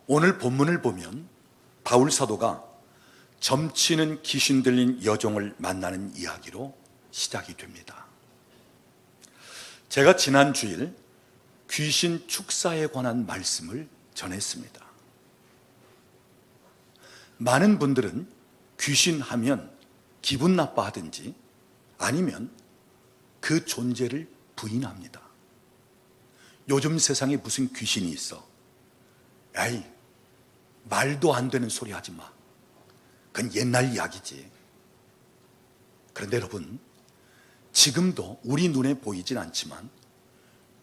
오늘 본문을 보면 바울 사도가 점치는 귀신 들린 여종을 만나는 이야기로 시작이 됩니다. 제가 지난 주일 귀신 축사에 관한 말씀을 전했습니다. 많은 분들은 귀신 하면 기분 나빠하든지 아니면 그 존재를 부인합니다. 요즘 세상에 무슨 귀신이 있어? 에이, 말도 안 되는 소리 하지 마. 그건 옛날 이야기지. 그런데 여러분, 지금도 우리 눈에 보이진 않지만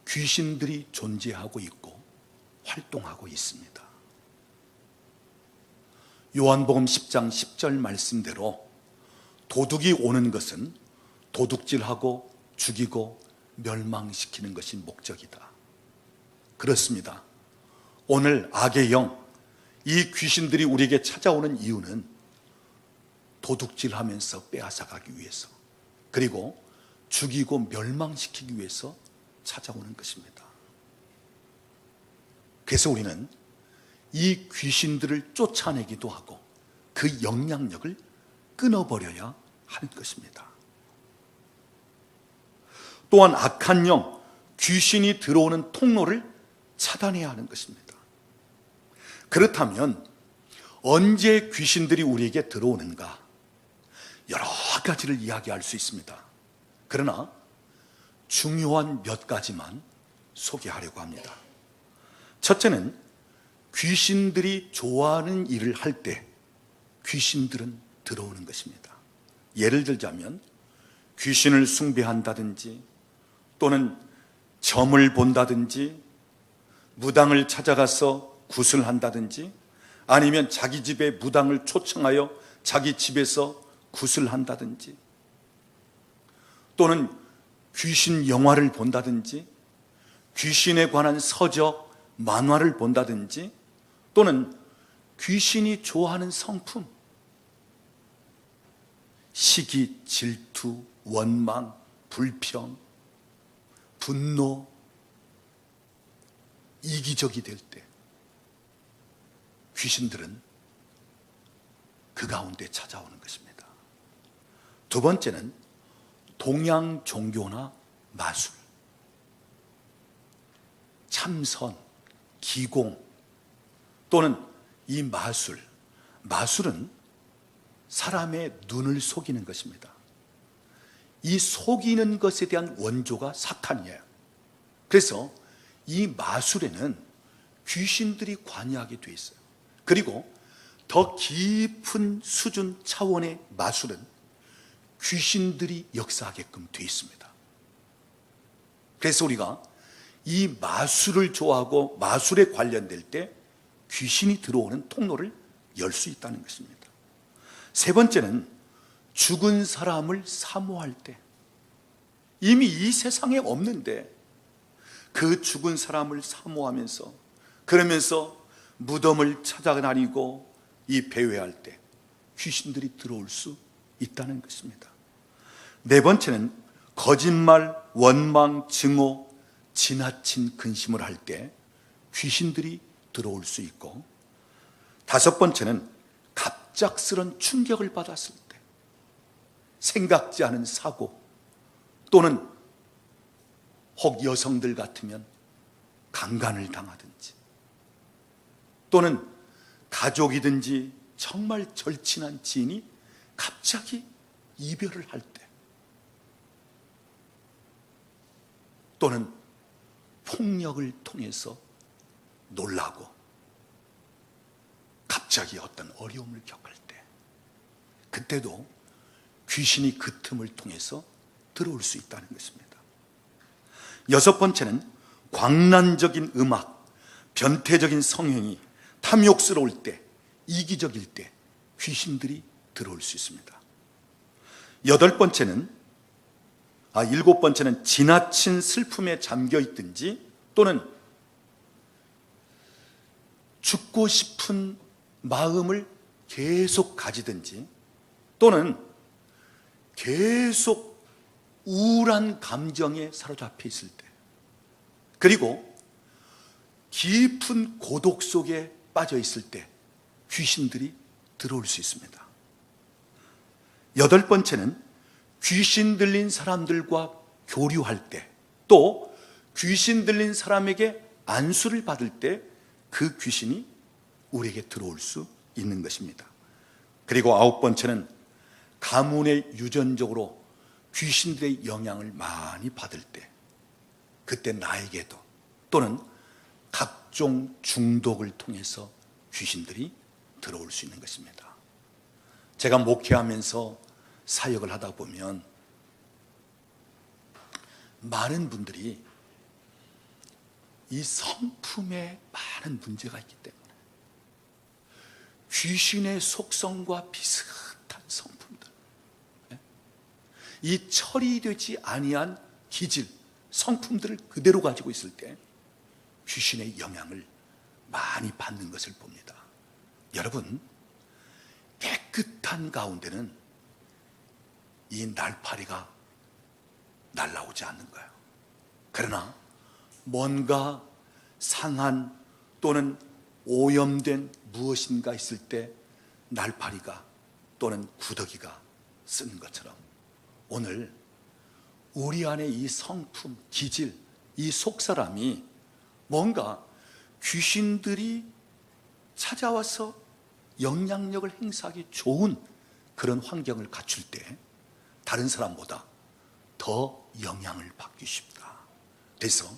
귀신들이 존재하고 있고 활동하고 있습니다. 요한복음 10장 10절 말씀대로 도둑이 오는 것은 도둑질하고 죽이고 멸망시키는 것이 목적이다. 그렇습니다. 오늘 악의 영, 이 귀신들이 우리에게 찾아오는 이유는 도둑질하면서 빼앗아가기 위해서, 그리고 죽이고 멸망시키기 위해서 찾아오는 것입니다. 그래서 우리는 이 귀신들을 쫓아내기도 하고 그 영향력을 끊어버려야 하는 것입니다. 또한 악한 영, 귀신이 들어오는 통로를 차단해야 하는 것입니다. 그렇다면 언제 귀신들이 우리에게 들어오는가? 여러 가지를 이야기할 수 있습니다. 그러나 중요한 몇 가지만 소개하려고 합니다. 첫째는 귀신들이 좋아하는 일을 할 때 귀신들은 들어오는 것입니다. 예를 들자면 귀신을 숭배한다든지, 또는 점을 본다든지, 무당을 찾아가서 구슬한다든지, 아니면 자기 집에 무당을 초청하여 자기 집에서 구슬한다든지, 또는 귀신 영화를 본다든지, 귀신에 관한 서적, 만화를 본다든지, 또는 귀신이 좋아하는 성품, 시기, 질투, 원망, 불평, 분노, 이기적이 될 때 귀신들은 그 가운데 찾아오는 것입니다. 두 번째는 동양 종교나 마술, 참선, 기공, 또는 이 마술은 사람의 눈을 속이는 것입니다. 이 속이는 것에 대한 원조가 사탄이에요. 그래서 이 마술에는 귀신들이 관여하게 돼 있어요. 그리고 더 깊은 수준 차원의 마술은 귀신들이 역사하게끔 돼 있습니다. 그래서 우리가 이 마술을 좋아하고 마술에 관련될 때 귀신이 들어오는 통로를 열 수 있다는 것입니다. 세 번째는 죽은 사람을 사모할 때, 이미 이 세상에 없는데 그 죽은 사람을 사모하면서, 그러면서 무덤을 찾아다니고 이 배회할 때 귀신들이 들어올 수 있다는 것입니다. 네 번째는 거짓말, 원망, 증오, 지나친 근심을 할 때 귀신들이 들어올 수 있고, 다섯 번째는 갑작스런 충격을 받았을 때, 생각지 않은 사고, 또는 혹 여성들 같으면 강간을 당하든지, 또는 가족이든지 정말 절친한 지인이 갑자기 이별을 할 때, 또는 폭력을 통해서 놀라고 갑자기 어떤 어려움을 겪을 때, 그때도 귀신이 그 틈을 통해서 들어올 수 있다는 것입니다. 여섯 번째는 광란적인 음악, 변태적인 성행위, 탐욕스러울 때, 이기적일 때 귀신들이 들어올 수 있습니다. 일곱 번째는 지나친 슬픔에 잠겨 있든지, 또는 죽고 싶은 마음을 계속 가지든지, 또는 계속 우울한 감정에 사로잡혀 있을 때 그리고 깊은 고독 속에 빠져 있을 때 귀신들이 들어올 수 있습니다. 여덟 번째는 귀신 들린 사람들과 교류할 때, 또 귀신 들린 사람에게 안수를 받을 때 그 귀신이 우리에게 들어올 수 있는 것입니다. 그리고 아홉 번째는 가문에 유전적으로 귀신들의 영향을 많이 받을 때, 그때 나에게도 또는 각종 중독을 통해서 귀신들이 들어올 수 있는 것입니다. 제가 목회하면서 사역을 하다 보면 많은 분들이 이 성품에 많은 문제가 있기 때문에 귀신의 속성과 비슷한 성품들, 이 처리되지 아니한 기질, 성품들을 그대로 가지고 있을 때 귀신의 영향을 많이 받는 것을 봅니다. 여러분, 깨끗한 가운데는 이 날파리가 날아오지 않는 거예요. 그러나 뭔가 상한 또는 오염된 무엇인가 있을 때 날파리가 또는 구더기가 쓰는 것처럼, 오늘 우리 안에 이 성품, 기질, 이 속사람이 뭔가 귀신들이 찾아와서 영향력을 행사하기 좋은 그런 환경을 갖출 때 다른 사람보다 더 영향을 받기 쉽다. 그래서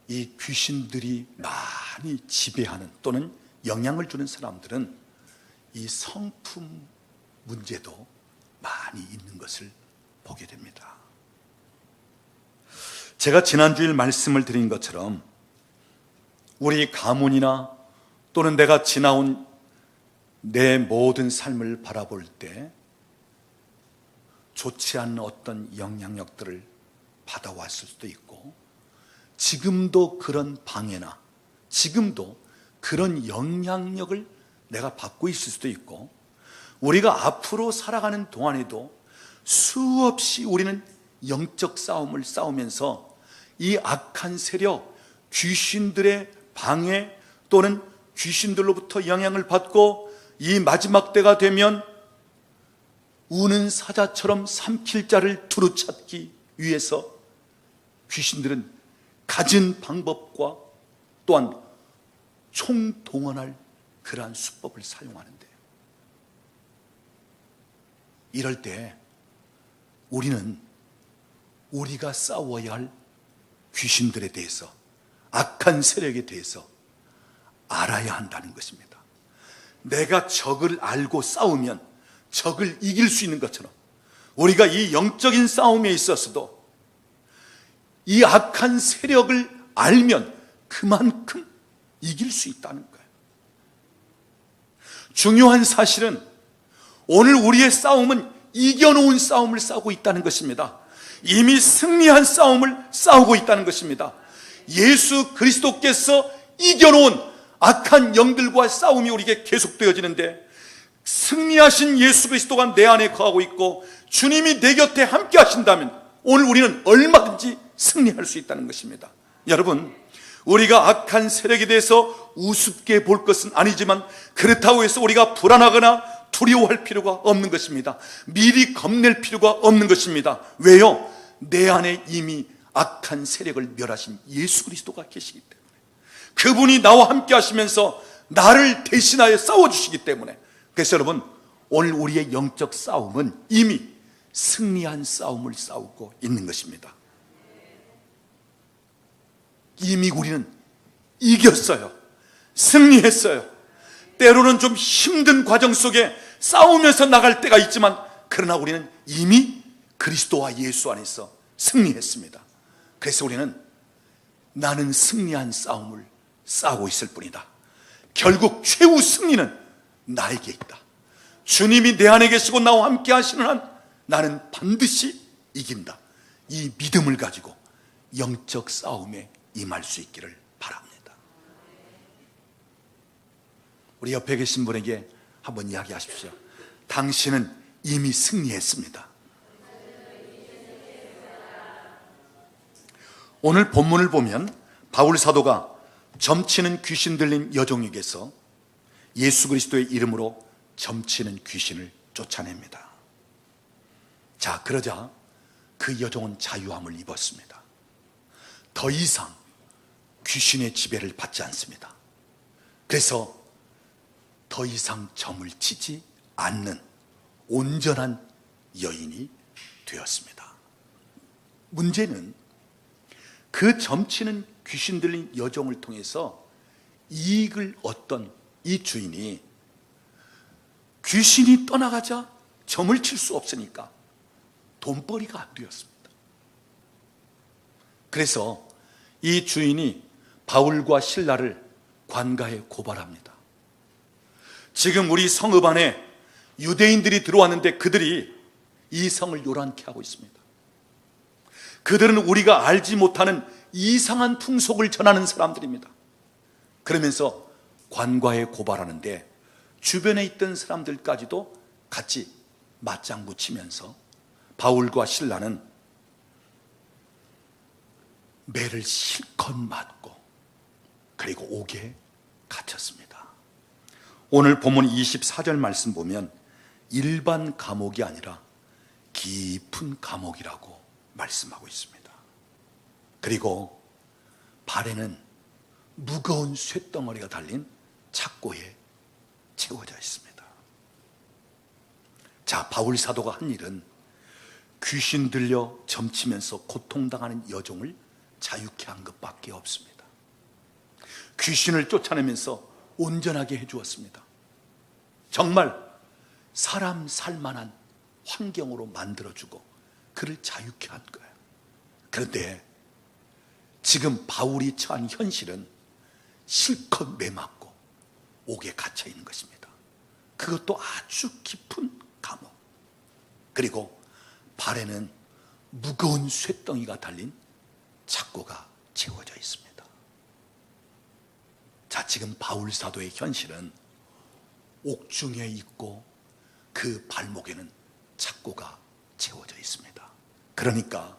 이 귀신들이 많이 지배하는 또는 영향을 주는 사람들은 이 성품 문제도 많이 있는 것을 보게 됩니다. 제가 지난주일 말씀을 드린 것처럼 우리 가문이나 또는 내가 지나온 내 모든 삶을 바라볼 때 좋지 않은 어떤 영향력들을 받아왔을 수도 있고, 지금도 그런 방해나 지금도 그런 영향력을 내가 받고 있을 수도 있고, 우리가 앞으로 살아가는 동안에도 수없이 우리는 영적 싸움을 싸우면서 이 악한 세력, 귀신들의 방해 또는 귀신들로부터 영향을 받고, 이 마지막 때가 되면 우는 사자처럼 삼킬 자를 두루찾기 위해서 귀신들은 가진 방법과 또한 총동원할 그러한 수법을 사용하는데, 이럴 때 우리는 우리가 싸워야 할 귀신들에 대해서, 악한 세력에 대해서 알아야 한다는 것입니다. 내가 적을 알고 싸우면 적을 이길 수 있는 것처럼, 우리가 이 영적인 싸움에 있어서도 이 악한 세력을 알면 그만큼 이길 수 있다는 거예요. 중요한 사실은 오늘 우리의 싸움은 이겨놓은 싸움을 싸우고 있다는 것입니다. 이미 승리한 싸움을 싸우고 있다는 것입니다. 예수 그리스도께서 이겨놓은 악한 영들과 싸움이 우리에게 계속되어지는데, 승리하신 예수 그리스도가 내 안에 거하고 있고 주님이 내 곁에 함께 하신다면 오늘 우리는 얼마든지 승리할 수 있다는 것입니다. 여러분, 우리가 악한 세력에 대해서 우습게 볼 것은 아니지만 그렇다고 해서 우리가 불안하거나 두려워할 필요가 없는 것입니다. 미리 겁낼 필요가 없는 것입니다. 왜요? 내 안에 이미 악한 세력을 멸하신 예수 그리스도가 계시기 때문에, 그분이 나와 함께 하시면서 나를 대신하여 싸워주시기 때문에. 그래서 여러분, 오늘 우리의 영적 싸움은 이미 승리한 싸움을 싸우고 있는 것입니다. 이미 우리는 이겼어요. 승리했어요. 때로는 좀 힘든 과정 속에 싸우면서 나갈 때가 있지만, 그러나 우리는 이미 그리스도와 예수 안에서 승리했습니다. 그래서 우리는 나는 승리한 싸움을 싸우고 있을 뿐이다, 결국 최후 승리는 나에게 있다, 주님이 내 안에 계시고 나와 함께 하시는 한 나는 반드시 이긴다, 이 믿음을 가지고 영적 싸움에 임할 수 있기를 바랍니다. 우리 옆에 계신 분에게 한번 이야기하십시오. 당신은 이미 승리했습니다. 오늘 본문을 보면 바울 사도가 점치는 귀신 들린 여종에게서 예수 그리스도의 이름으로 점치는 귀신을 쫓아냅니다. 자, 그러자 그 여종은 자유함을 입었습니다. 더 이상 귀신의 지배를 받지 않습니다. 그래서 더 이상 점을 치지 않는 온전한 여인이 되었습니다. 문제는 그 점치는 귀신 들린 여종을 통해서 이익을 얻던 이 주인이 귀신이 떠나가자 점을 칠 수 없으니까 돈벌이가 안 되었습니다. 그래서 이 주인이 바울과 실라를 관가에 고발합니다. 지금 우리 성읍 안에 유대인들이 들어왔는데 그들이 이 성을 요란케 하고 있습니다. 그들은 우리가 알지 못하는 이상한 풍속을 전하는 사람들입니다. 그러면서 관과에 고발하는데 주변에 있던 사람들까지도 같이 맞장구 치면서 바울과 실라는 매를 실컷 맞고 그리고 옥에 갇혔습니다. 오늘 본문 24절 말씀 보면 일반 감옥이 아니라 깊은 감옥이라고 말씀하고 있습니다. 그리고 발에는 무거운 쇳덩어리가 달린 착고에 채워져 있습니다. 자, 바울 사도가 한 일은 귀신 들려 점치면서 고통당하는 여종을 자유케 한 것밖에 없습니다. 귀신을 쫓아내면서 온전하게 해주었습니다. 정말 사람 살만한 환경으로 만들어주고 그를 자유케 한 거예요. 그런데 지금 바울이 처한 현실은 실컷 매맞고 옥에 갇혀 있는 것입니다. 그것도 아주 깊은 감옥. 그리고 발에는 무거운 쇳덩이가 달린 착고가 채워져 있습니다. 자, 지금 바울 사도의 현실은 옥중에 있고 그 발목에는 착고가 채워져 있습니다. 그러니까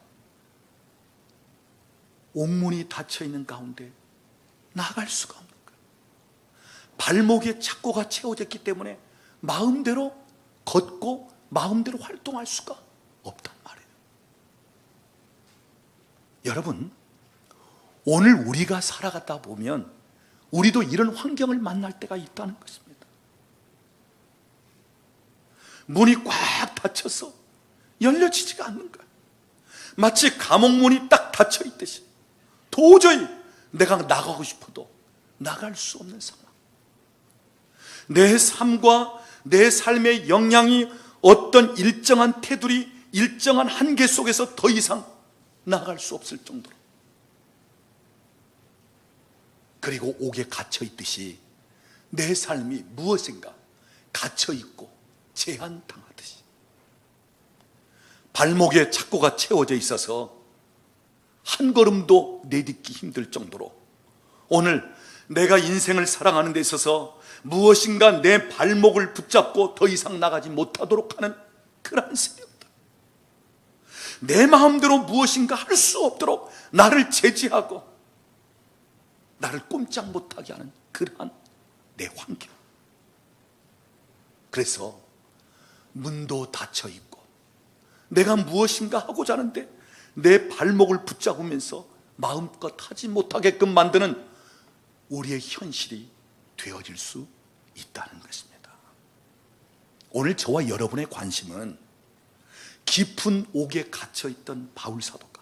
옥문이 닫혀 있는 가운데 나갈 수가 없는 거예요. 발목에 착고가 채워졌기 때문에 마음대로 걷고 마음대로 활동할 수가 없단 말이에요. 여러분, 오늘 우리가 살아가다 보면 우리도 이런 환경을 만날 때가 있다는 것입니다. 문이 꽉 닫혀서 열려지지가 않는 거예요. 마치 감옥문이 딱 닫혀 있듯이 도저히 내가 나가고 싶어도 나갈 수 없는 상황. 내 삶과 내 삶의 영향이 어떤 일정한 테두리, 일정한 한계 속에서 더 이상 나갈 수 없을 정도로, 그리고 옥에 갇혀 있듯이 내 삶이 무엇인가 갇혀 있고 제한당하듯이 발목에 착고가 채워져 있어서 한 걸음도 내딛기 힘들 정도로 오늘 내가 인생을 살아가는 데 있어서 무엇인가 내 발목을 붙잡고 더 이상 나가지 못하도록 하는 그러한 세력들, 내 마음대로 무엇인가 할 수 없도록 나를 제지하고 나를 꼼짝 못하게 하는 그러한 내 환경. 그래서 문도 닫혀 있고 내가 무엇인가 하고자 하는데 내 발목을 붙잡으면서 마음껏 하지 못하게끔 만드는 우리의 현실이 되어질 수 있다는 것입니다. 오늘 저와 여러분의 관심은 깊은 옥에 갇혀있던 바울 사도가,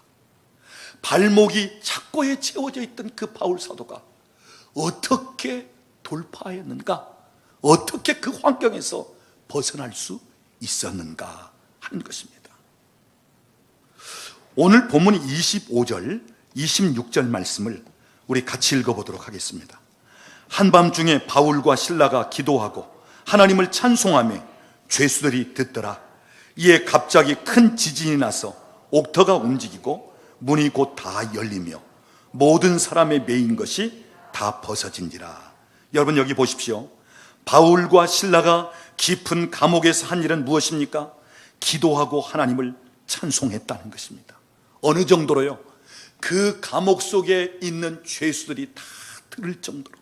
발목이 착고에 채워져 있던 그 바울 사도가 어떻게 돌파하였는가, 어떻게 그 환경에서 벗어날 수 있었는가 하는 것입니다. 오늘 본문 25절, 26절 말씀을 우리 같이 읽어보도록 하겠습니다. 한밤중에 바울과 실라가 기도하고 하나님을 찬송하며 죄수들이 듣더라. 이에 갑자기 큰 지진이 나서 옥터가 움직이고 문이 곧 다 열리며 모든 사람의 매인 것이 다 벗어진지라. 여러분, 여기 보십시오. 바울과 실라가 깊은 감옥에서 한 일은 무엇입니까? 기도하고 하나님을 찬송했다는 것입니다. 어느 정도로요? 그 감옥 속에 있는 죄수들이 다 들을 정도로.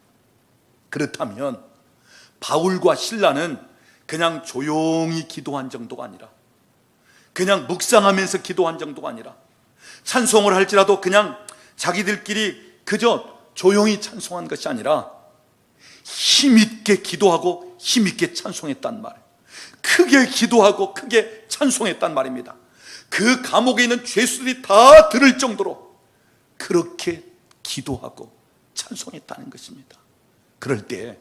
그렇다면 바울과 실라는 그냥 조용히 기도한 정도가 아니라, 그냥 묵상하면서 기도한 정도가 아니라, 찬송을 할지라도 그냥 자기들끼리 그저 조용히 찬송한 것이 아니라 힘있게 기도하고 힘있게 찬송했단 말, 크게 기도하고 크게 찬송했단 말입니다. 그 감옥에 있는 죄수들이 다 들을 정도로 그렇게 기도하고 찬송했다는 것입니다. 그럴 때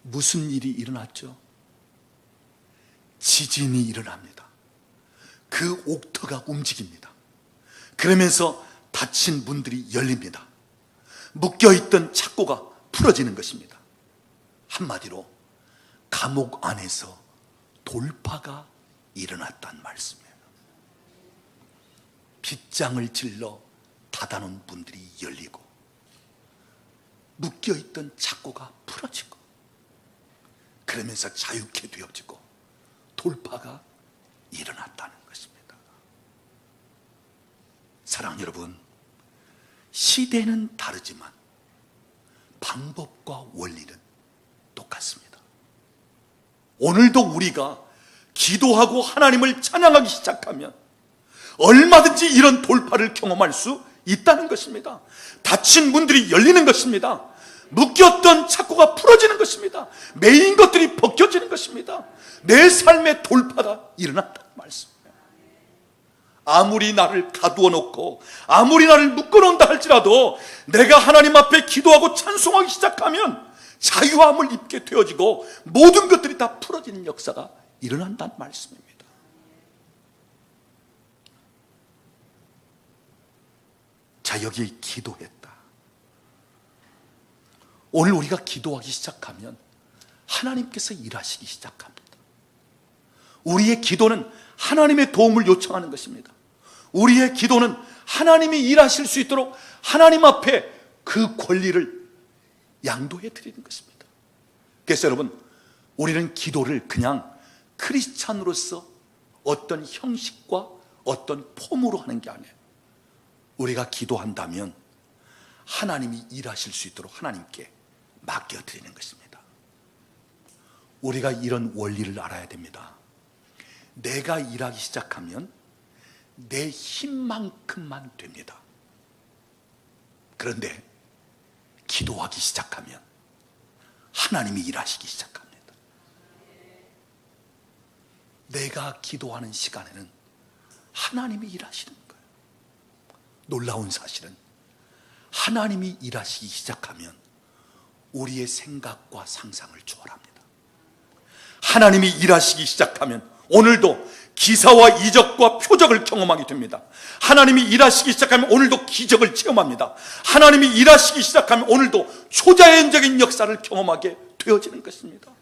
무슨 일이 일어났죠? 지진이 일어납니다. 그 옥터가 움직입니다. 그러면서 닫힌 문들이 열립니다. 묶여있던 착고가 풀어지는 것입니다. 한마디로 감옥 안에서 돌파가 일어났단 말씀이에요. 빗장을 질러 닫아놓은 문들이 열리고 묶여있던 착고가 풀어지고, 그러면서 자유케 되어지고 돌파가 일어났다는 것입니다. 사랑하는 여러분, 시대는 다르지만 방법과 원리는 똑같습니다. 오늘도 우리가 기도하고 하나님을 찬양하기 시작하면 얼마든지 이런 돌파를 경험할 수 있다는 것입니다. 닫힌 문들이 열리는 것입니다. 묶였던 착고가 풀어지는 것입니다. 매인 것들이 벗겨지는 것입니다. 내 삶의 돌파가 일어난다는 말씀이에요. 아무리 나를 가두어 놓고 아무리 나를 묶어 놓는다 할지라도 내가 하나님 앞에 기도하고 찬송하기 시작하면 자유함을 입게 되어지고 모든 것들이 다 풀어지는 역사가 일어난다는 말씀입니다. 자, 여기 기도했다. 오늘 우리가 기도하기 시작하면 하나님께서 일하시기 시작합니다. 우리의 기도는 하나님의 도움을 요청하는 것입니다. 우리의 기도는 하나님이 일하실 수 있도록 하나님 앞에 그 권리를 양도해 드리는 것입니다. 그래서 여러분, 우리는 기도를 그냥 크리스찬으로서 어떤 형식과 어떤 폼으로 하는 게 아니에요. 우리가 기도한다면 하나님이 일하실 수 있도록 하나님께 맡겨드리는 것입니다. 우리가 이런 원리를 알아야 됩니다. 내가 일하기 시작하면 내 힘만큼만 됩니다. 그런데 기도하기 시작하면 하나님이 일하시기 시작합니다. 내가 기도하는 시간에는 하나님이 일하시는 거예요. 놀라운 사실은 하나님이 일하시기 시작하면 우리의 생각과 상상을 초월합니다. 하나님이 일하시기 시작하면 오늘도 기사와 이적과 표적을 경험하게 됩니다. 하나님이 일하시기 시작하면 오늘도 기적을 체험합니다. 하나님이 일하시기 시작하면 오늘도 초자연적인 역사를 경험하게 되어지는 것입니다.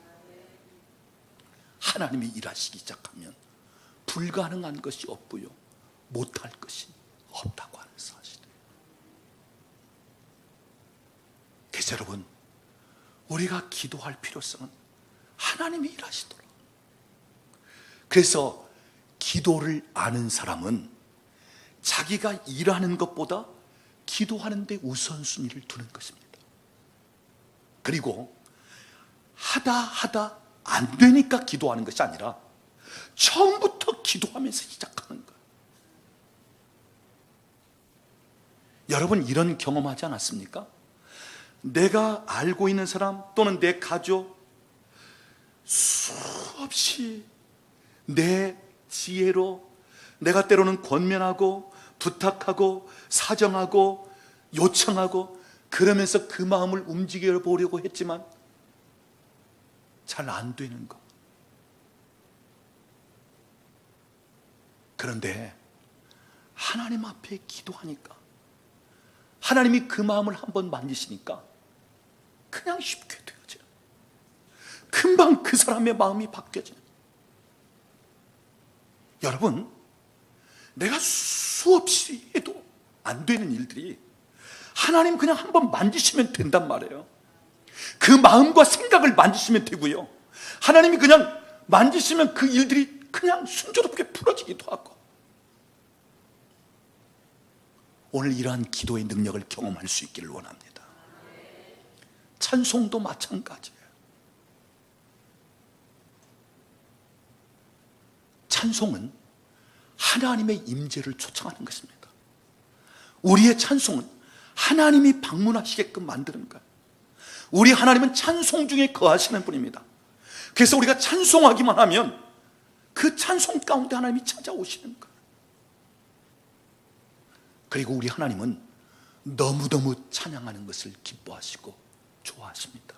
하나님이 일하시기 시작하면 불가능한 것이 없고요, 못할 것이 없다고 하는 사실이에요. 그래서 여러분, 우리가 기도할 필요성은 하나님이 일하시도록. 그래서 기도를 아는 사람은 자기가 일하는 것보다 기도하는 데 우선순위를 두는 것입니다. 그리고 하다 안 되니까 기도하는 것이 아니라 처음부터 기도하면서 시작하는 거예요. 여러분, 이런 경험하지 않았습니까? 내가 알고 있는 사람 또는 내 가족, 수없이 내 지혜로 내가 때로는 권면하고 부탁하고 사정하고 요청하고 그러면서 그 마음을 움직여 보려고 했지만 잘 안 되는 것. 그런데 하나님 앞에 기도하니까 하나님이 그 마음을 한번 만지시니까 그냥 쉽게 되어져요. 금방 그 사람의 마음이 바뀌어져요. 여러분, 내가 수없이 해도 안 되는 일들이 하나님 그냥 한번 만지시면 된단 말이에요. 그 마음과 생각을 만지시면 되고요, 하나님이 그냥 만지시면 그 일들이 그냥 순조롭게 풀어지기도 하고. 오늘 이러한 기도의 능력을 경험할 수 있기를 원합니다. 찬송도 마찬가지예요. 찬송은 하나님의 임재를 초청하는 것입니다. 우리의 찬송은 하나님이 방문하시게끔 만드는 거예요. 우리 하나님은 찬송 중에 거하시는 분입니다. 그래서 우리가 찬송하기만 하면 그 찬송 가운데 하나님이 찾아오시는 거예요. 그리고 우리 하나님은 너무너무 찬양하는 것을 기뻐하시고 좋아하십니다.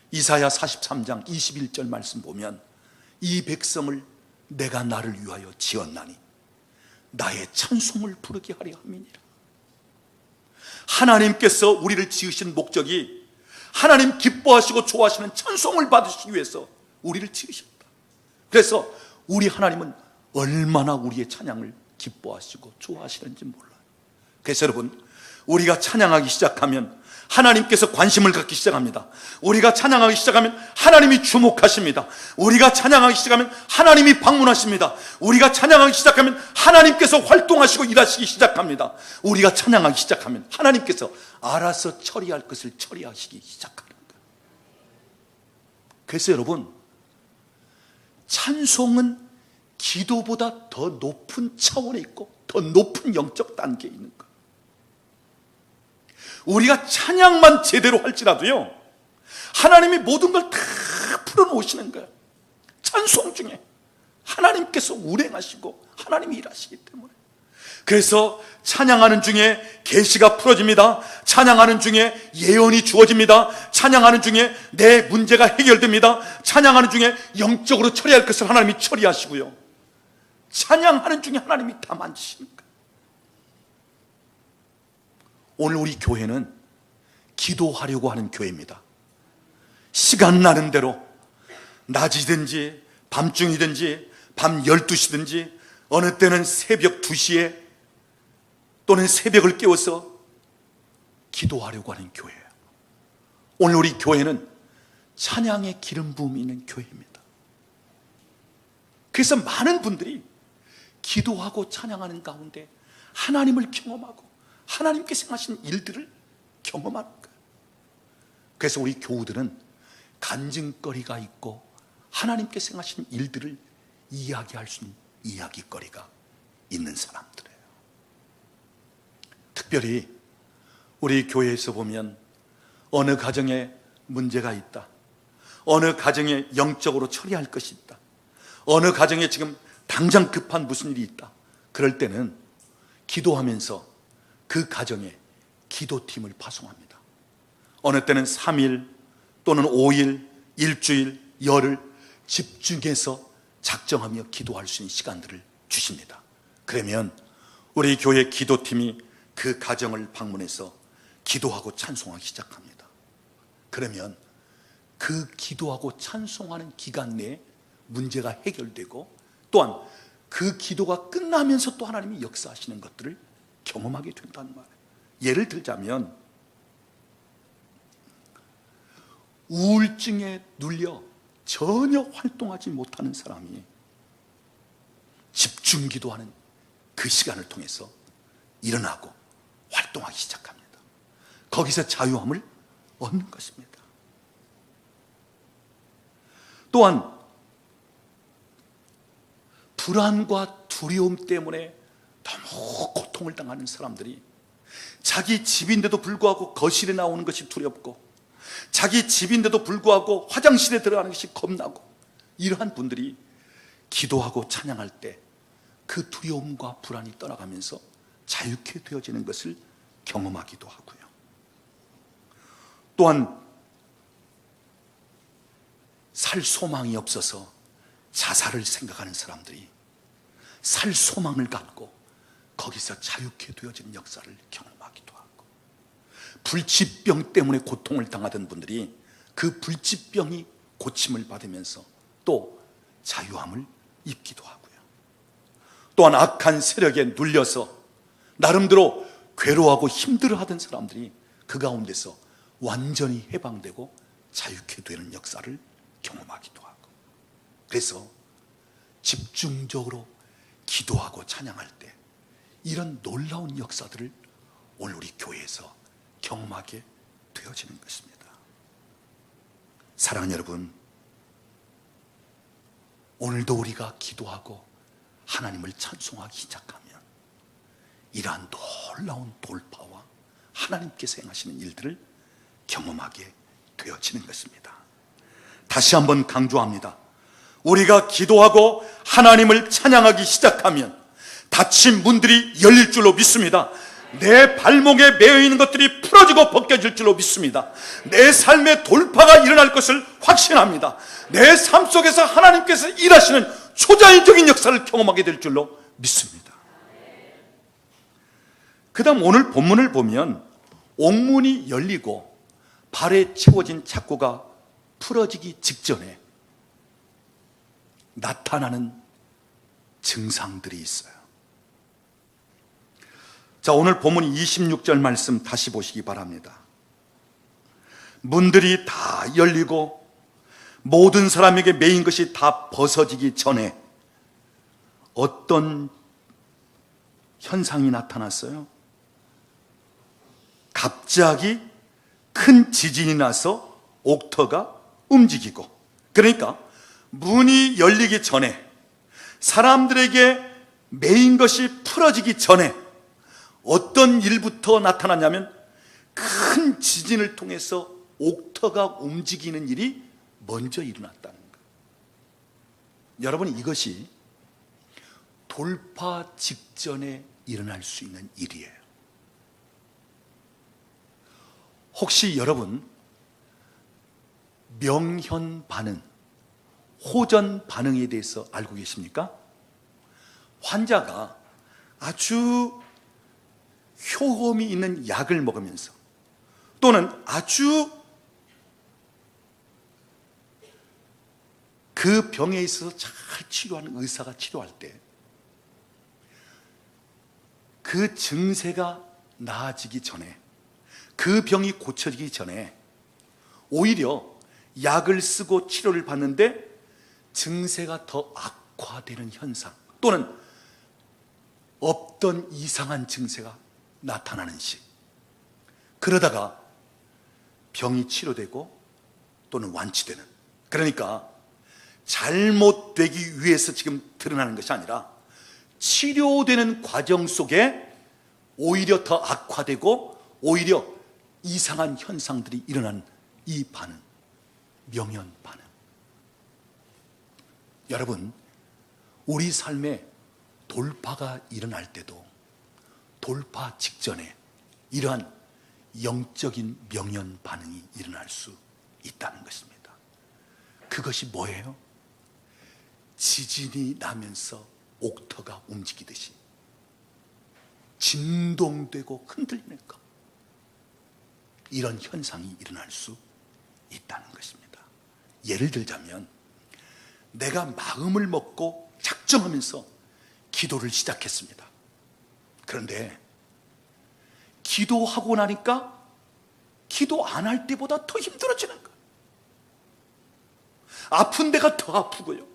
이사야 43장 21절 말씀 보면 이 백성을 내가 나를 위하여 지었나니 나의 찬송을 부르게 하려 함이니라. 하나님께서 우리를 지으신 목적이 하나님 기뻐하시고 좋아하시는 찬송을 받으시기 위해서 우리를 지으셨다. 그래서 우리 하나님은 얼마나 우리의 찬양을 기뻐하시고 좋아하시는지 몰라요. 그래서 여러분, 우리가 찬양하기 시작하면 하나님께서 관심을 갖기 시작합니다. 우리가 찬양하기 시작하면 하나님이 주목하십니다. 우리가 찬양하기 시작하면 하나님이 방문하십니다. 우리가 찬양하기 시작하면 하나님께서 활동하시고 일하시기 시작합니다. 우리가 찬양하기 시작하면 하나님께서 알아서 처리할 것을 처리하시기 시작하는 거예요. 그래서 여러분, 찬송은 기도보다 더 높은 차원에 있고 더 높은 영적 단계에 있는 거예요. 우리가 찬양만 제대로 할지라도요, 하나님이 모든 걸 다 풀어놓으시는 거예요. 찬송 중에 하나님께서 운행하시고 하나님이 일하시기 때문에. 그래서 찬양하는 중에 계시가 풀어집니다. 찬양하는 중에 예언이 주어집니다. 찬양하는 중에 내 문제가 해결됩니다. 찬양하는 중에 영적으로 처리할 것을 하나님이 처리하시고요, 찬양하는 중에 하나님이 다 만지시는 거예요. 오늘 우리 교회는 기도하려고 하는 교회입니다. 시간 나는 대로 낮이든지 밤중이든지 밤 12시든지 어느 때는 새벽 2시에 또는 새벽을 깨워서 기도하려고 하는 교회예요. 오늘 우리 교회는 찬양의 기름 부음이 있는 교회입니다. 그래서 많은 분들이 기도하고 찬양하는 가운데 하나님을 경험하고 하나님께서 행하신 일들을 경험하는 거예요. 그래서 우리 교우들은 간증거리가 있고 하나님께서 행하신 일들을 이야기할 수 있는 이야기거리가 있는 사람들이에요. 특별히 우리 교회에서 보면 어느 가정에 문제가 있다, 어느 가정에 영적으로 처리할 것이 있다, 어느 가정에 지금 당장 급한 무슨 일이 있다, 그럴 때는 기도하면서 그 가정에 기도팀을 파송합니다. 어느 때는 3일 또는 5일, 일주일, 열흘 집중해서 작정하며 기도할 수 있는 시간들을 주십니다. 그러면 우리 교회 기도팀이 그 가정을 방문해서 기도하고 찬송하기 시작합니다. 그러면 그 기도하고 찬송하는 기간 내에 문제가 해결되고, 또한 그 기도가 끝나면서 또 하나님이 역사하시는 것들을 경험하게 된다는 말이에요. 예를 들자면, 우울증에 눌려 전혀 활동하지 못하는 사람이 집중 기도하는 그 시간을 통해서 일어나고 활동하기 시작합니다. 거기서 자유함을 얻는 것입니다. 또한 불안과 두려움 때문에 너무 고통을 당하는 사람들이 자기 집인데도 불구하고 거실에 나오는 것이 두렵고, 자기 집인데도 불구하고 화장실에 들어가는 것이 겁나고, 이러한 분들이 기도하고 찬양할 때 그 두려움과 불안이 떠나가면서 자유케 되어지는 것을 경험하기도 하고요. 또한 살 소망이 없어서 자살을 생각하는 사람들이 살 소망을 갖고 거기서 자유케 되어지는 역사를 경험하기도 하고, 불치병 때문에 고통을 당하던 분들이 그 불치병이 고침을 받으면서 또 자유함을 입기도 하고요. 또한 악한 세력에 눌려서 나름대로 괴로워하고 힘들어하던 사람들이 그 가운데서 완전히 해방되고 자유케 되는 역사를 경험하기도 하고, 그래서 집중적으로 기도하고 찬양할 때 이런 놀라운 역사들을 오늘 우리 교회에서 경험하게 되어지는 것입니다. 사랑하는 여러분, 오늘도 우리가 기도하고 하나님을 찬송하기 시작하면 이러한 놀라운 돌파와 하나님께서 행하시는 일들을 경험하게 되어지는 것입니다. 다시 한번 강조합니다. 우리가 기도하고 하나님을 찬양하기 시작하면 닫힌 문들이 열릴 줄로 믿습니다. 내 발목에 매여있는 것들이 풀어지고 벗겨질 줄로 믿습니다. 내 삶에 돌파가 일어날 것을 확신합니다. 내 삶 속에서 하나님께서 일하시는 초자연적인 역사를 경험하게 될 줄로 믿습니다. 그 다음 오늘 본문을 보면 옥문이 열리고 발에 채워진 착고가 풀어지기 직전에 나타나는 증상들이 있어요. 자, 오늘 본문 26절 말씀 다시 보시기 바랍니다. 문들이 다 열리고 모든 사람에게 매인 것이 다 벗어지기 전에 어떤 현상이 나타났어요? 갑자기 큰 지진이 나서 옥터가 움직이고, 그러니까 문이 열리기 전에, 사람들에게 매인 것이 풀어지기 전에 어떤 일부터 나타났냐면 큰 지진을 통해서 옥터가 움직이는 일이 먼저 일어났다는 거예요. 여러분, 이것이 돌파 직전에 일어날 수 있는 일이에요. 혹시 여러분 명현 반응, 호전 반응에 대해서 알고 계십니까? 환자가 아주 효험이 있는 약을 먹으면서 또는 아주 그 병에 있어서 잘 치료하는 의사가 치료할 때 그 증세가 나아지기 전에, 그 병이 고쳐지기 전에 오히려 약을 쓰고 치료를 받는데 증세가 더 악화되는 현상, 또는 없던 이상한 증세가 나타나는 시, 그러다가 병이 치료되고 또는 완치되는, 그러니까 잘못되기 위해서 지금 드러나는 것이 아니라 치료되는 과정 속에 오히려 더 악화되고 오히려 이상한 현상들이 일어나는 이 반응, 명현 반응. 여러분, 우리 삶에 돌파가 일어날 때도 돌파 직전에 이러한 영적인 명현 반응이 일어날 수 있다는 것입니다. 그것이 뭐예요? 지진이 나면서 옥터가 움직이듯이 진동되고 흔들리는 것, 이런 현상이 일어날 수 있다는 것입니다. 예를 들자면 내가 마음을 먹고 작정하면서 기도를 시작했습니다. 그런데 기도하고 나니까 기도 안 할 때보다 더 힘들어지는 거예요. 아픈 데가 더 아프고요,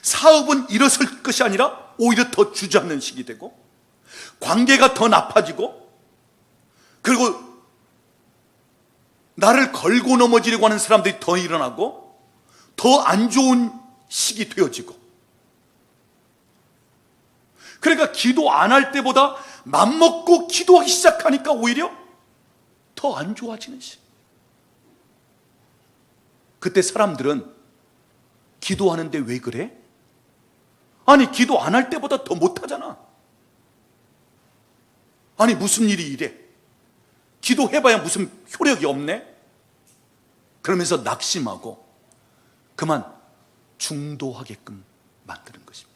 사업은 일어설 것이 아니라 오히려 더 주저앉는 식이 되고, 관계가 더 나빠지고, 그리고 나를 걸고 넘어지려고 하는 사람들이 더 일어나고 더 안 좋은 식이 되어지고, 그러니까 기도 안 할 때보다 맘먹고 기도하기 시작하니까 오히려 더 안 좋아지는 시. 그때 사람들은 기도하는데 왜 그래? 아니, 기도 안 할 때보다 더 못하잖아. 아니, 무슨 일이 이래? 기도해봐야 무슨 효력이 없네? 그러면서 낙심하고 그만 중도하게끔 만드는 것입니다.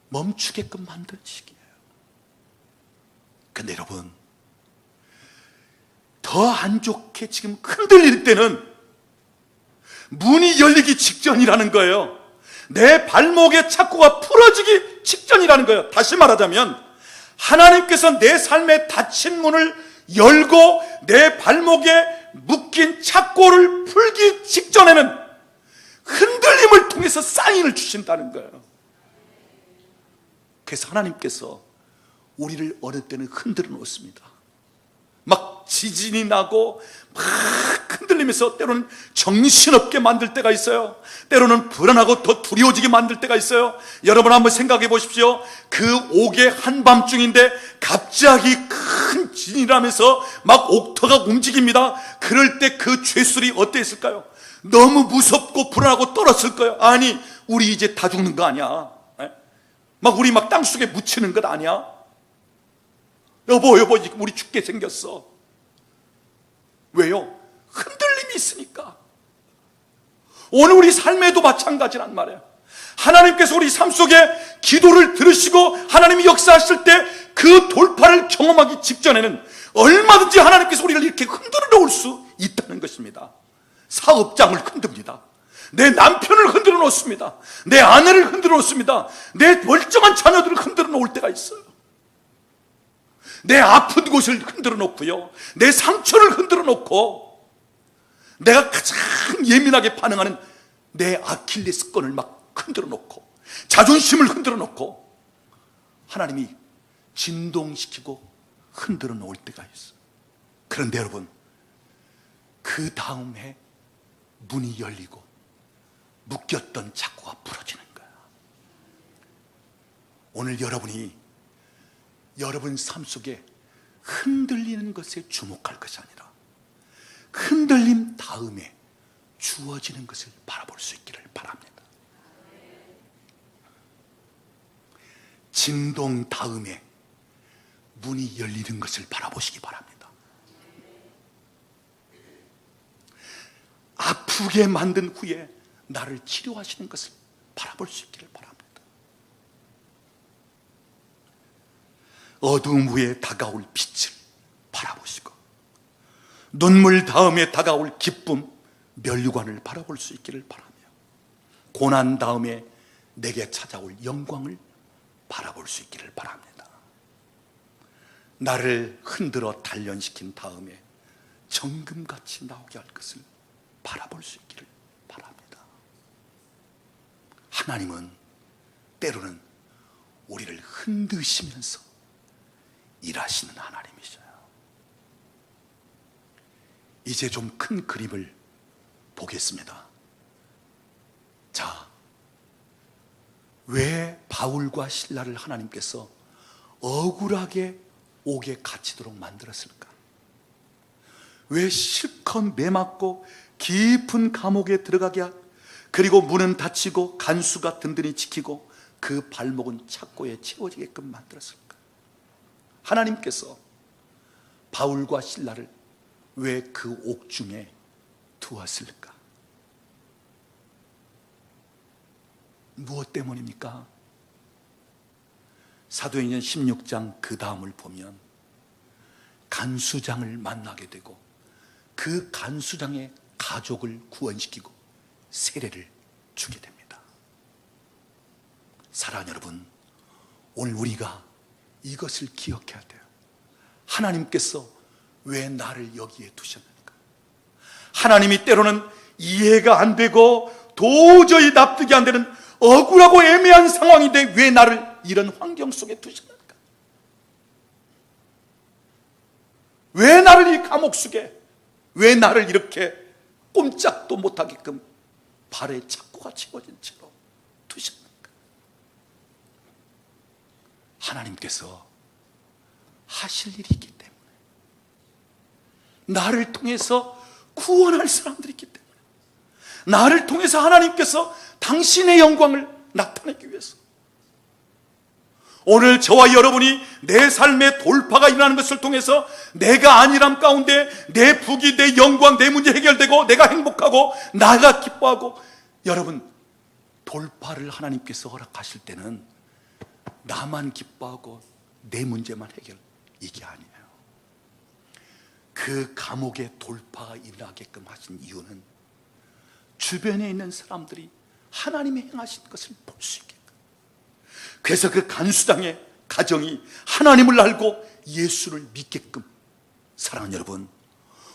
멈추게끔 만드는 식이에요. 근데 여러분, 더 안 좋게 지금 흔들릴 때는 문이 열리기 직전이라는 거예요. 내 발목의 착고가 풀어지기 직전이라는 거예요. 다시 말하자면 하나님께서 내 삶에 닫힌 문을 열고 내 발목에 묶인 착고를 풀기 직전에는 흔들림을 통해서 사인을 주신다는 거예요. 그래서 하나님께서 우리를 어느 때는 흔들어 놓습니다. 막 지진이 나고 막 흔들리면서 때로는 정신없게 만들 때가 있어요. 때로는 불안하고 더 두려워지게 만들 때가 있어요. 여러분 한번 생각해 보십시오. 그 옥의 한밤중인데 갑자기 큰 지진이 나면서 막 옥터가 움직입니다. 그럴 때 그 죄수들이 어땠을까요? 너무 무섭고 불안하고 떨었을 거예요. 아니, 우리 이제 다 죽는 거 아니야? 막 우리 막 땅속에 묻히는 것 아니야? 여보 우리 죽게 생겼어. 왜요? 흔들림이 있으니까. 오늘 우리 삶에도 마찬가지란 말이에요. 하나님께서 우리 삶 속에 기도를 들으시고 하나님이 역사하실 때 그 돌파를 경험하기 직전에는 얼마든지 하나님께서 우리를 이렇게 흔들어 놓을 수 있다는 것입니다. 사업장을 흔듭니다. 내 남편을 흔들어 놓습니다. 내 아내를 흔들어 놓습니다. 내 멀쩡한 자녀들을 흔들어 놓을 때가 있어요. 내 아픈 곳을 흔들어 놓고요, 내 상처를 흔들어 놓고, 내가 가장 예민하게 반응하는 내 아킬레스건을 막 흔들어 놓고, 자존심을 흔들어 놓고 하나님이 진동시키고 흔들어 놓을 때가 있어요. 그런데 여러분, 그 다음에 문이 열리고 묶였던 자꾸가 풀어지는 거야. 오늘 여러분이 여러분 삶 속에 흔들리는 것에 주목할 것이 아니라 흔들림 다음에 주어지는 것을 바라볼 수 있기를 바랍니다. 진동 다음에 문이 열리는 것을 바라보시기 바랍니다. 아프게 만든 후에 나를 치료하시는 것을 바라볼 수 있기를 바랍니다. 어두움 후에 다가올 빛을 바라보시고, 눈물 다음에 다가올 기쁨, 면류관을 바라볼 수 있기를 바라며, 고난 다음에 내게 찾아올 영광을 바라볼 수 있기를 바랍니다. 나를 흔들어 단련시킨 다음에 정금같이 나오게 할 것을 바라볼 수 있기를 바랍니다. 하나님은 때로는 우리를 흔드시면서 일하시는 하나님이셔요. 이제 좀 큰 그림을 보겠습니다. 자, 왜 바울과 실라를 하나님께서 억울하게 옥에 갇히도록 만들었을까? 왜 실컷 매맞고 깊은 감옥에 들어가게 하고, 그리고 문은 닫히고 간수가 든든히 지키고 그 발목은 착고에 채워지게끔 만들었을까? 하나님께서 바울과 실라를 왜 그 옥중에 두었을까? 무엇 때문입니까? 사도행전 16장 그 다음을 보면 간수장을 만나게 되고 그 간수장의 가족을 구원시키고 세례를 주게 됩니다. 사랑하는 여러분, 오늘 우리가 이것을 기억해야 돼요. 하나님께서 왜 나를 여기에 두셨는가? 하나님이 때로는 이해가 안 되고 도저히 납득이 안 되는 억울하고 애매한 상황인데 왜 나를 이런 환경 속에 두셨는가? 왜 나를 이 감옥 속에, 왜 나를 이렇게 꼼짝도 못하게끔 발에 착고가 채워진 채로 두셨는가? 하나님께서 하실 일이 있기 때문에, 나를 통해서 구원할 사람들이 있기 때문에, 나를 통해서 하나님께서 당신의 영광을 나타내기 위해서, 오늘 저와 여러분이 내 삶의 돌파가 일어나는 것을 통해서 내가 안일함 가운데 내 부귀, 내 영광, 내 문제 해결되고 내가 행복하고 나가 기뻐하고, 여러분, 돌파를 하나님께서 허락하실 때는 나만 기뻐하고 내 문제만 해결, 이게 아니에요. 그 감옥의 돌파가 일어나게끔 하신 이유는 주변에 있는 사람들이 하나님이 행하신 것을 볼 수 있게끔, 그래서 그 간수장의 가정이 하나님을 알고 예수를 믿게끔. 사랑하는 여러분,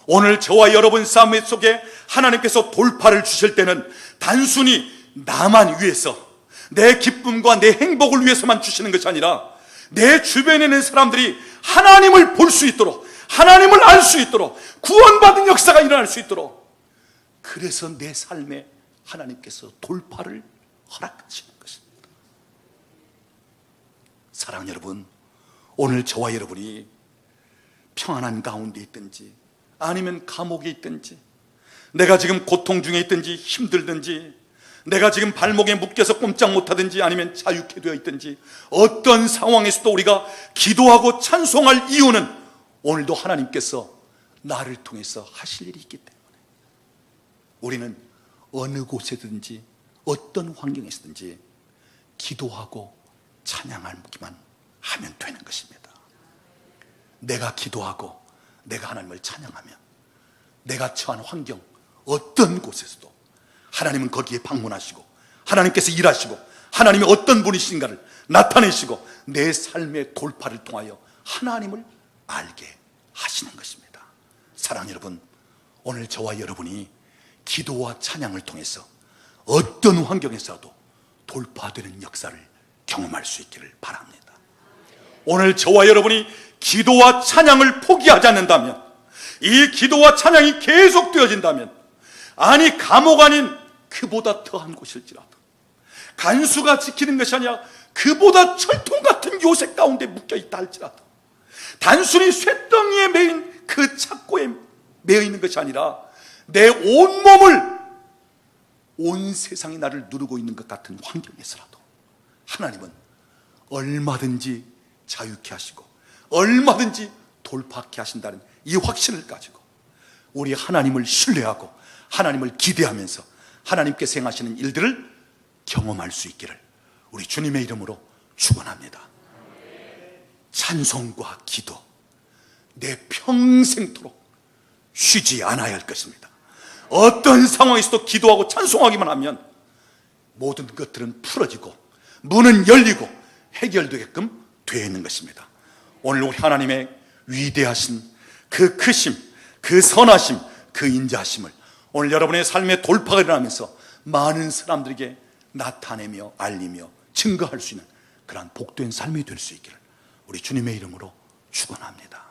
오늘 저와 여러분 삶 속에 하나님께서 돌파를 주실 때는 단순히 나만 위해서, 내 기쁨과 내 행복을 위해서만 주시는 것이 아니라 내 주변에 있는 사람들이 하나님을 볼 수 있도록, 하나님을 알 수 있도록, 구원받은 역사가 일어날 수 있도록, 그래서 내 삶에 하나님께서 돌파를 허락하시는 것입니다. 사랑하는 여러분, 오늘 저와 여러분이 평안한 가운데 있든지 아니면 감옥에 있든지, 내가 지금 고통 중에 있든지 힘들든지, 내가 지금 발목에 묶여서 꼼짝 못하든지 아니면 자유케 되어 있든지, 어떤 상황에서도 우리가 기도하고 찬송할 이유는 오늘도 하나님께서 나를 통해서 하실 일이 있기 때문에, 우리는 어느 곳에든지 어떤 환경에서든지 기도하고 찬양하기만 하면 되는 것입니다. 내가 기도하고 내가 하나님을 찬양하면 내가 처한 환경 어떤 곳에서도 하나님은 거기에 방문하시고 하나님께서 일하시고 하나님이 어떤 분이신가를 나타내시고 내 삶의 돌파를 통하여 하나님을 알게 하시는 것입니다. 사랑하는 여러분, 오늘 저와 여러분이 기도와 찬양을 통해서 어떤 환경에서도 돌파되는 역사를 경험할 수 있기를 바랍니다. 오늘 저와 여러분이 기도와 찬양을 포기하지 않는다면, 이 기도와 찬양이 계속되어진다면, 아니 감옥 아닌 그보다 더한 곳일지라도, 간수가 지키는 것이 아니라 그보다 철통 같은 요새 가운데 묶여있다 할지라도, 단순히 쇳덩이에 매인 그 착고에 매여 있는 것이 아니라 내 온몸을, 온 세상이 나를 누르고 있는 것 같은 환경에서라도 하나님은 얼마든지 자유케 하시고 얼마든지 돌파케 하신다는 이 확신을 가지고 우리 하나님을 신뢰하고 하나님을 기대하면서 하나님께서 행하시는 일들을 경험할 수 있기를 우리 주님의 이름으로 축원합니다. 찬송과 기도, 내 평생토록 쉬지 않아야 할 것입니다. 어떤 상황에서도 기도하고 찬송하기만 하면 모든 것들은 풀어지고 문은 열리고 해결되게끔 되어 있는 것입니다. 오늘 우리 하나님의 위대하신 그 크심, 그 선하심, 그 인자하심을 오늘 여러분의 삶의 돌파가 일어나면서 많은 사람들에게 나타내며 알리며 증거할 수 있는 그러한 복된 삶이 될 수 있기를 우리 주님의 이름으로 축원합니다.